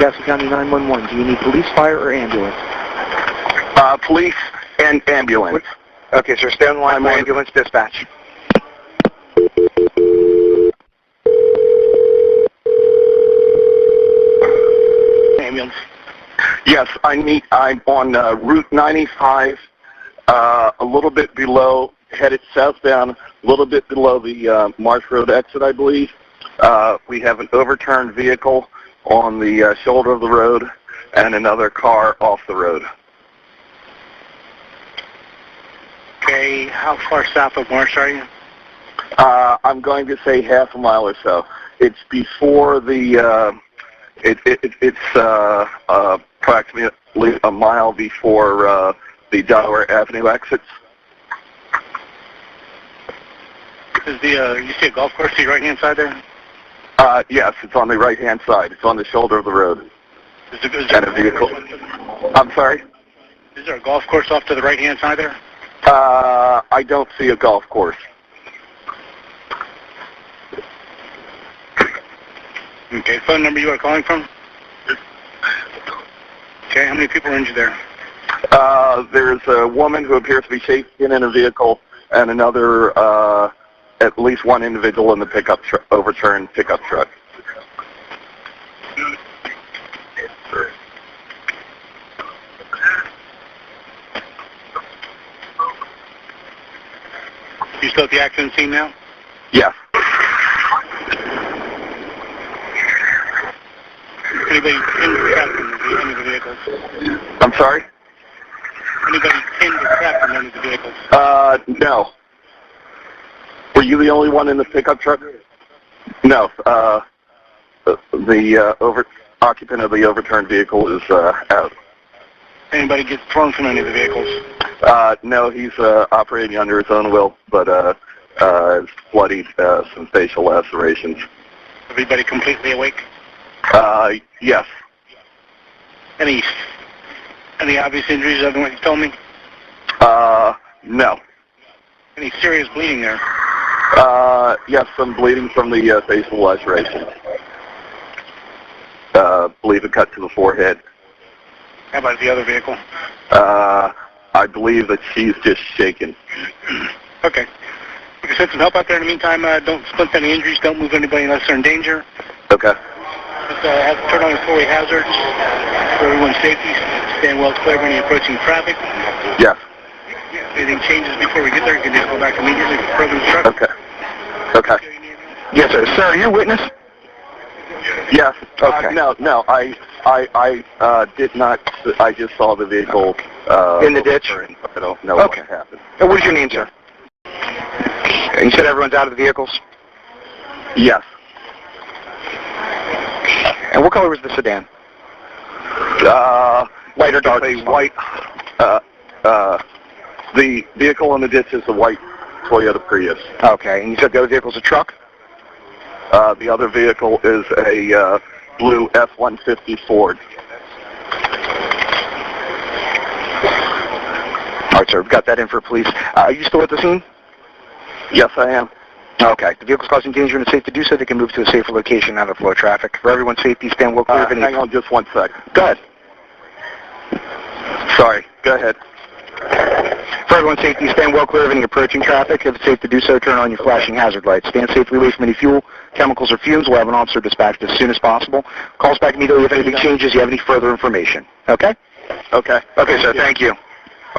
Madison County 911. Do you need police, fire, or ambulance? Police and ambulance. Okay, sir. Stay on the line for ambulance dispatch. Ambulance. Yes, I'm on Route 95, a little bit below, headed southbound, a little bit below the Marsh Road exit, I believe. We have an overturned vehicle on the shoulder of the road and another car off the road. Okay, how far south of Marsh are you? I'm going to say half a mile or so. It's before the, it's approximately a mile before the Delaware Avenue exits. Is you see a golf course to your right-hand side there? Yes, it's on the right-hand side. It's on the shoulder of the road. Is there and a vehicle. I'm sorry? Is there a golf course off to the right-hand side there? I don't see a golf course. Okay, phone number you are calling from? Okay, how many people are injured there? There's a woman who appears to be shaken in a vehicle and another, at least one individual in the overturned pickup truck. You still at the accident scene now? Yes. Anybody pinned or trapped in any of the vehicles? I'm sorry? Anybody pinned or trapped in any of the vehicles? No. Were you the only one in the pickup truck? No. The occupant of the overturned vehicle is out. Anybody get thrown from any of the vehicles? No, he's operating under his own will, but has bloodied some facial lacerations. Everybody completely awake? Yes. Any obvious injuries other than what you told me? No. Any serious bleeding there? Yes, some bleeding from the facial lacerations. Believe a cut to the forehead. How about the other vehicle? I believe that she's just shaken. Okay. We can send some help out there in the meantime. Don't splint any injuries. Don't move anybody unless they're in danger. Okay. Just have to turn on the four-way hazards for everyone's safety. Stand well clear of any approaching traffic. Yes. If anything changes before we get there, you can just go back immediately to the program truck. Okay. Okay. Yes, sir. Sir, are you a witness? Yes. Okay. No, I did not. I just saw the vehicle in the ditch. I don't know what happened. And what is your name, sir? You said everyone's out of the vehicles? Yes. And what color was the sedan? Light or dark? White. The vehicle in the ditch is a white Toyota Prius. Okay. And you said the other vehicle's a truck? The other vehicle is a blue F-150 Ford. All right, sir. We've got that in for police. Are you still at the scene? Yes, I am. Okay. The vehicle's causing danger and it's safe to do so. They can move to a safer location out of flow of traffic. For everyone's safety, stand well clear of any... Hang on just one sec. Go ahead. Sorry. Go ahead. For everyone's safety, stand well clear of any approaching traffic. If it's safe to do so, turn on your flashing hazard lights. Stand safely away from any fuel, chemicals, or fumes. We'll have an officer dispatched as soon as possible. Call us back immediately if anything changes, you have any further information. Okay? Okay. Okay, sir. Thank you.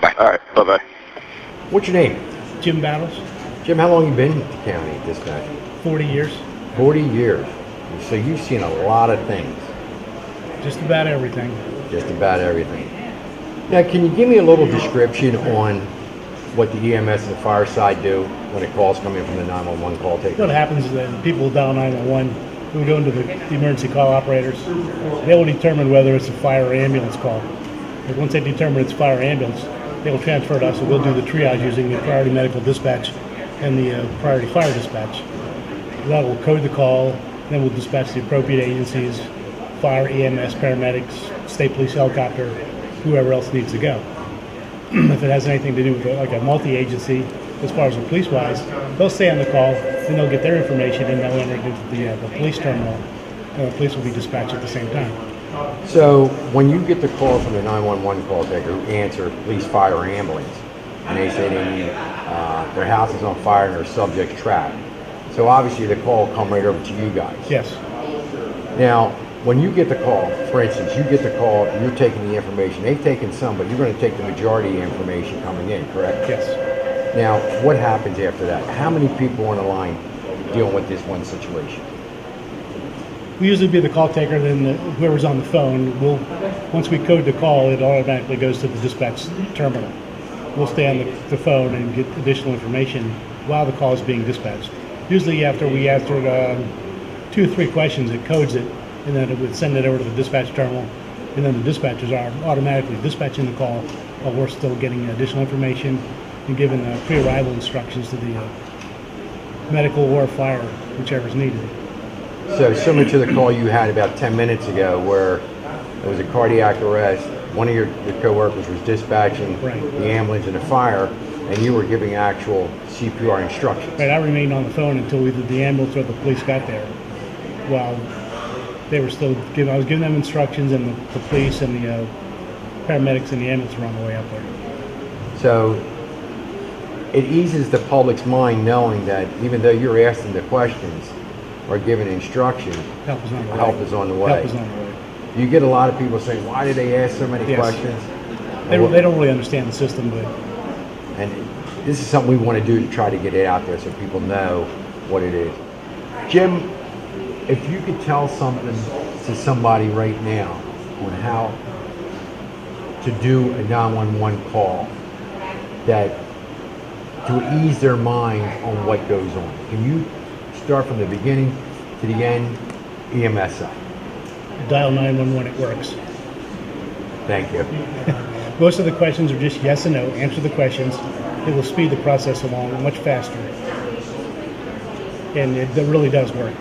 Bye-bye. All right. Bye-bye. What's your name? Jim Battles, Jim, how long you been at the county dispatch? 40 years, 40 years. So you've seen a lot of things, just about everything. just about everything. Now, can you give me a little description on what the EMS and the fire side do when a call's coming from the 911 call taker? What happens is that people dial 911, who go into the emergency call operators. They will determine whether it's a fire or ambulance call. And once they determine it's fire or ambulance, they will transfer to us, and we'll do the triage using the priority medical dispatch and the priority fire dispatch. That will code the call, then we'll dispatch the appropriate agencies, fire, EMS, paramedics, state police helicopter, whoever else needs to go. If it has anything to do with like a multi-agency, as far as the police-wise, they'll stay on the call, then they'll get their information, and they'll enter it into the police terminal, and the police will be dispatched at the same time. So when you get the call from the 911 call taker who answer police, fire, or ambulance, and they say they need their house is on fire and their subject's trapped, so obviously the call will come right over to you guys. Yes. Now, when you get the call, for instance, you get the call, you're taking the information. They've taken some, but you're going to take the majority of the information coming in, correct? Yes. Now, what happens after that? How many people on the line dealing with this one situation? We usually be the call taker, then whoever's on the phone, once we code the call, it automatically goes to the dispatch terminal. We'll stay on the phone and get additional information while the call is being dispatched. Usually after we answered 2 or 3 questions, it codes it, and then it would send it over to the dispatch terminal, and then the dispatchers are automatically dispatching the call while we're still getting additional information and giving pre-arrival instructions to the medical or fire, whichever's needed. So similar to the call you had about 10 minutes ago where there was a cardiac arrest, one of your co-workers was dispatching Right. the ambulance and the fire, and you were giving actual CPR instructions. Right, I remained on the phone until either the ambulance or the police got there, while they were still I was giving them instructions, and the police and the paramedics and the ambulance were on the way up there. So it eases the public's mind knowing that even though you're asking the questions or giving instruction, Help is on the way. help is on the way. Help is on the way. You get a lot of people saying, why did they ask so many Yes. questions? They don't really understand the system, but And this is something we want to do to try to get it out there so people know what it is. Jim, if you could tell something to somebody right now on how to do a 911 call that to ease their mind on what goes on, can you start from the beginning to the end, EMS side? dial 911, it works. Thank you. Most of the questions are just yes and no. Answer the questions. It will speed the process along much faster. And it really does work.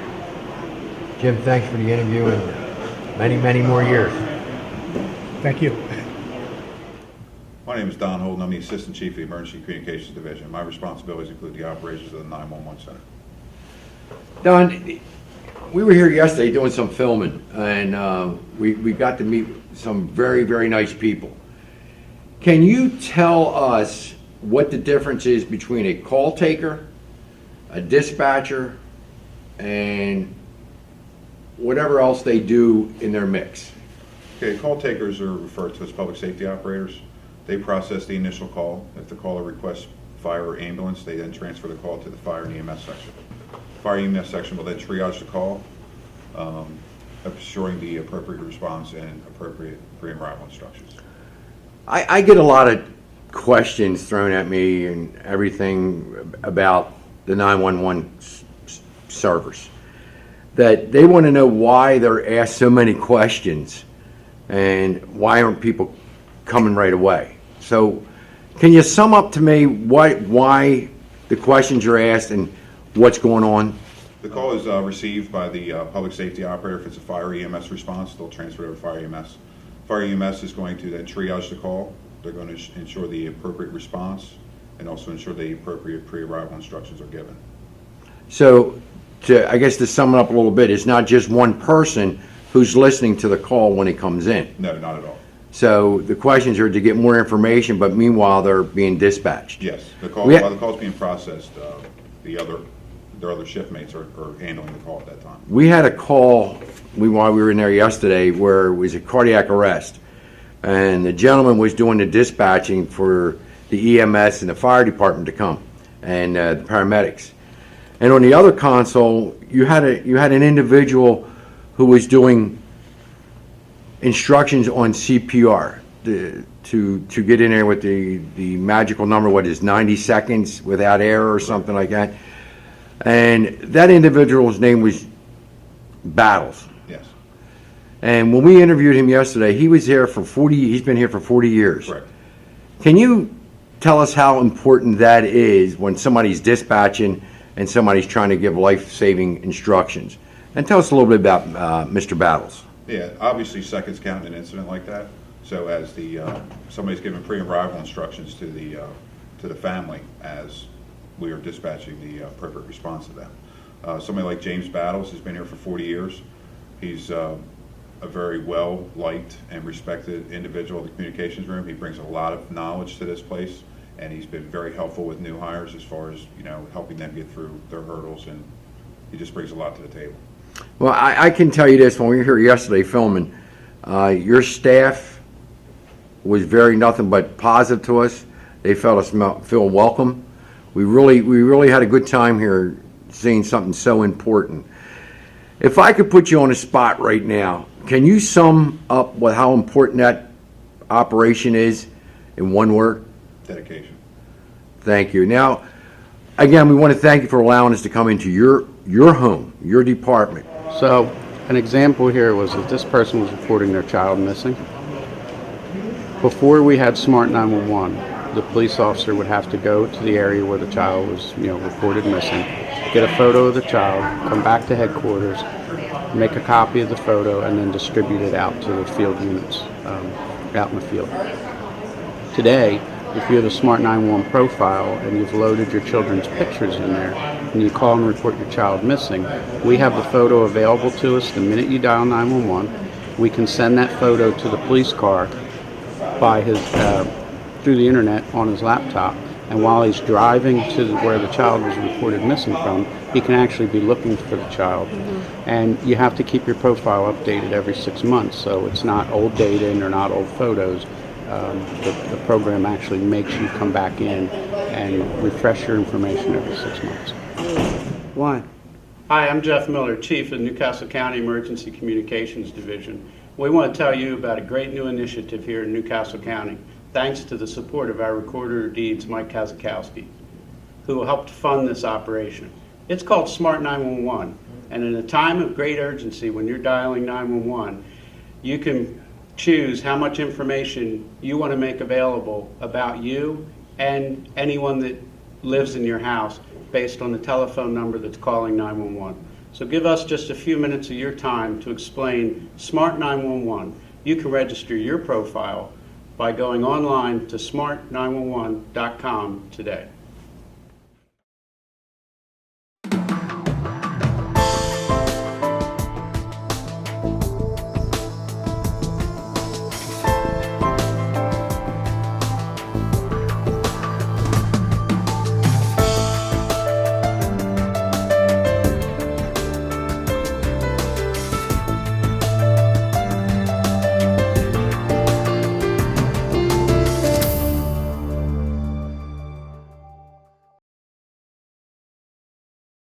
Jim, thanks for the interview and many, many more years. Thank you. My name is Don Holden. I'm the Assistant Chief of the Emergency Communications Division. My responsibilities include the operations of the 911 Center. Don, we were here yesterday doing some filming, and we got to meet some very, very nice people. Can you tell us what the difference is between a call taker, a dispatcher, and whatever else they do in their mix? Okay, call takers are referred to as public safety operators. They process the initial call. If the caller requests fire or ambulance, they then transfer the call to the fire and EMS section. Fire EMS section will then triage the call, assuring the appropriate response and appropriate pre-arrival instructions. I get a lot of questions thrown at me and everything about the 911 servers, that they want to know why they're asked so many questions and why aren't people coming right away. So can you sum up to me why the questions are asked and what's going on? The call is received by the public safety operator. If it's a fire EMS response, they'll transfer it over to fire EMS. Fire EMS is going to then triage the call. They're going to ensure the appropriate response and also ensure the appropriate pre-arrival instructions are given. So I guess to sum it up a little bit, it's not just one person who's listening to the call when it comes in. No, not at all. So the questions are to get more information, but meanwhile they're being dispatched. Yes, the call, We ha- while the call's being processed, their other shift mates are handling the call at that time. We had a call while we were in there yesterday where it was a cardiac arrest, and the gentleman was doing the dispatching for the EMS and the fire department to come, and the paramedics. And on the other console, you had an individual who was doing instructions on CPR to get in there with the magical number, what is 90 seconds without air or something like that. And that individual's name was Battles. Yes, And when we interviewed him yesterday, he was here for 40, he's been here for 40 years. correct. Can you tell us how important that is when somebody's dispatching and somebody's trying to give life-saving instructions? And tell us a little bit about Mr. Battles. Yeah, obviously seconds count in an incident like that. So as somebody's giving pre-arrival instructions to the family as we are dispatching the appropriate response to them. Somebody like James Battles has been here for 40 years. He's a very well-liked and respected individual in the communications room. He brings a lot of knowledge to this place, and he's been very helpful with new hires as far as, helping them get through their hurdles, and he just brings a lot to the table. Well, I can tell you this, when we were here yesterday filming, your staff was very nothing but positive to us. They felt us feel welcome. We really had a good time here seeing something so important. If I could put you on a spot right now, can you sum up how important that operation is in one word? Dedication. Thank you. Now, again, we want to thank you for allowing us to come into your home, your department. So, an example here was that this person was reporting their child missing. Before we had Smart 911, the police officer would have to go to the area where the child was, reported missing, get a photo of the child, come back to headquarters, make a copy of the photo, and then distribute it out to the field units out in the field. Today, if you have a Smart 911 profile and you've loaded your children's pictures in there and you call and report your child missing, we have the photo available to us the minute you dial 911. We can send that photo to the police car by his through the internet on his laptop, and while he's driving to where the child was reported missing from, he can actually be looking for the child. And you have to keep your profile updated every 6 months, so it's not old data and they're not old photos. The program actually makes you come back in and refresh your information every 6 months. One. Hi, I'm Jeff Miller, Chief of Newcastle County Emergency Communications Division. We want to tell you about a great new initiative here in Newcastle County, thanks to the support of our Recorder of Deeds, Mike Kazakowski, who helped fund this operation. It's called Smart 911, and in a time of great urgency, when you're dialing 911, you can choose how much information you want to make available about you and anyone that lives in your house based on the telephone number that's calling 911. So give us just a few minutes of your time to explain Smart 911. You can register your profile by going online to smart911.com today.